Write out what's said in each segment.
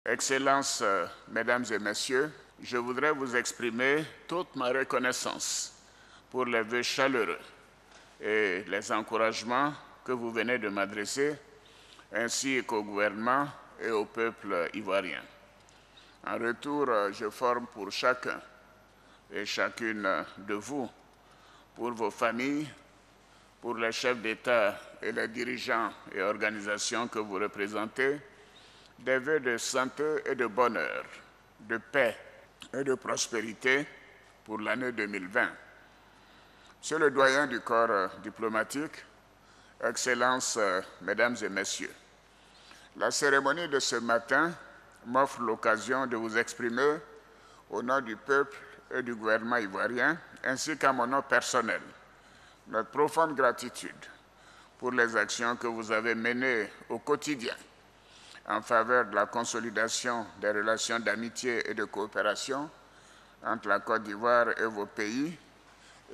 Excellences, Mesdames et Messieurs, je voudrais vous exprimer toute ma reconnaissance pour les vœux chaleureux et les encouragements que vous venez de m'adresser, ainsi qu'au gouvernement et au peuple ivoirien. En retour, je forme pour chacun et chacune de vous, pour vos familles, pour les chefs d'État et les dirigeants et organisations que vous représentez, des vœux de santé et de bonheur, de paix et de prospérité pour l'année 2020. Monsieur le doyen du corps diplomatique, Excellences, Mesdames et Messieurs, la cérémonie de ce matin m'offre l'occasion de vous exprimer au nom du peuple et du gouvernement ivoirien, ainsi qu'à mon nom personnel, notre profonde gratitude pour les actions que vous avez menées au quotidien en faveur de la consolidation des relations d'amitié et de coopération entre la Côte d'Ivoire et vos pays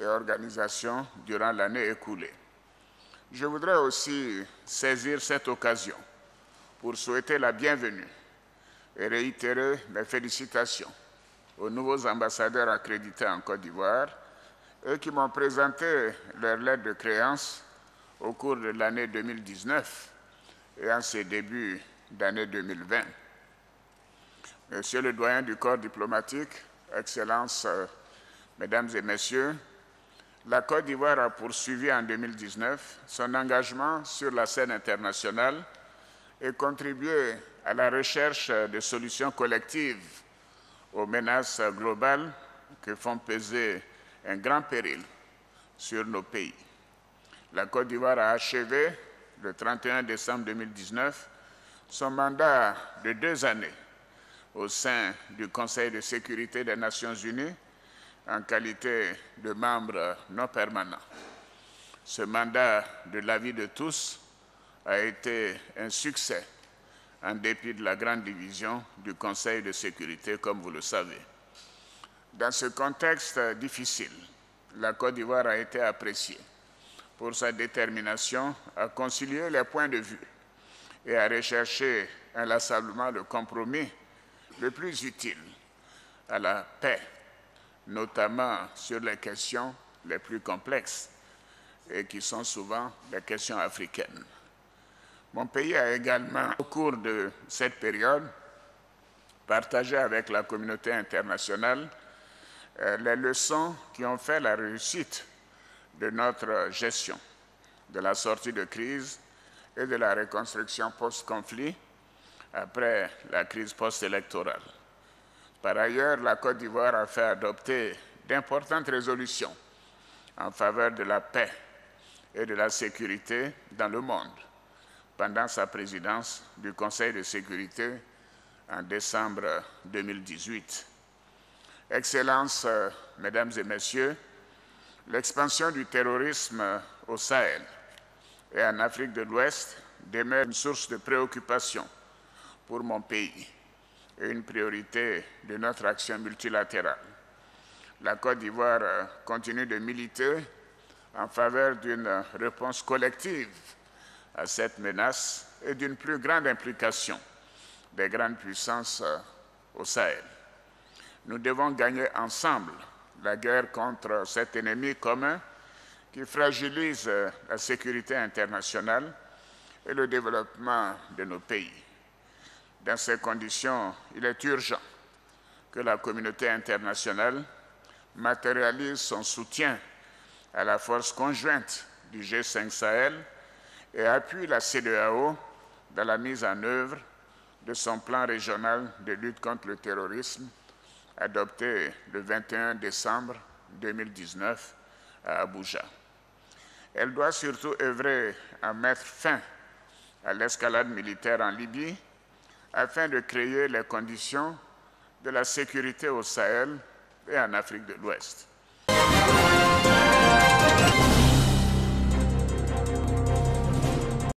et organisations durant l'année écoulée. Je voudrais aussi saisir cette occasion pour souhaiter la bienvenue et réitérer mes félicitations aux nouveaux ambassadeurs accrédités en Côte d'Ivoire et qui m'ont présenté leur lettre de créance au cours de l'année 2019 et en ces débuts d'année 2020. Monsieur le doyen du corps diplomatique, Excellences, Mesdames et Messieurs, la Côte d'Ivoire a poursuivi en 2019 son engagement sur la scène internationale et contribué à la recherche de solutions collectives aux menaces globales que font peser un grand péril sur nos pays. La Côte d'Ivoire a achevé, le 31 décembre 2019, son mandat de 2 années au sein du Conseil de sécurité des Nations Unies en qualité de membre non permanent. Ce mandat, de l'avis de tous, a été un succès en dépit de la grande division du Conseil de sécurité, comme vous le savez. Dans ce contexte difficile, la Côte d'Ivoire a été appréciée pour sa détermination à concilier les points de vue et à rechercher inlassablement le compromis le plus utile à la paix, notamment sur les questions les plus complexes et qui sont souvent les questions africaines. Mon pays a également, au cours de cette période, partagé avec la communauté internationale les leçons qui ont fait la réussite de notre gestion, de la sortie de crise et de la reconstruction post-conflit après la crise post-électorale. Par ailleurs, la Côte d'Ivoire a fait adopter d'importantes résolutions en faveur de la paix et de la sécurité dans le monde pendant sa présidence du Conseil de sécurité en décembre 2018. Excellences, Mesdames et Messieurs, l'expansion du terrorisme au Sahel et en Afrique de l'Ouest demeure une source de préoccupation pour mon pays et une priorité de notre action multilatérale. La Côte d'Ivoire continue de militer en faveur d'une réponse collective à cette menace et d'une plus grande implication des grandes puissances au Sahel. Nous devons gagner ensemble la guerre contre cet ennemi commun qui fragilise la sécurité internationale et le développement de nos pays. Dans ces conditions, il est urgent que la communauté internationale matérialise son soutien à la force conjointe du G5 Sahel et appuie la CEDEAO dans la mise en œuvre de son plan régional de lutte contre le terrorisme adopté le 21 décembre 2019 à Abuja. Elle doit surtout œuvrer à mettre fin à l'escalade militaire en Libye afin de créer les conditions de la sécurité au Sahel et en Afrique de l'Ouest.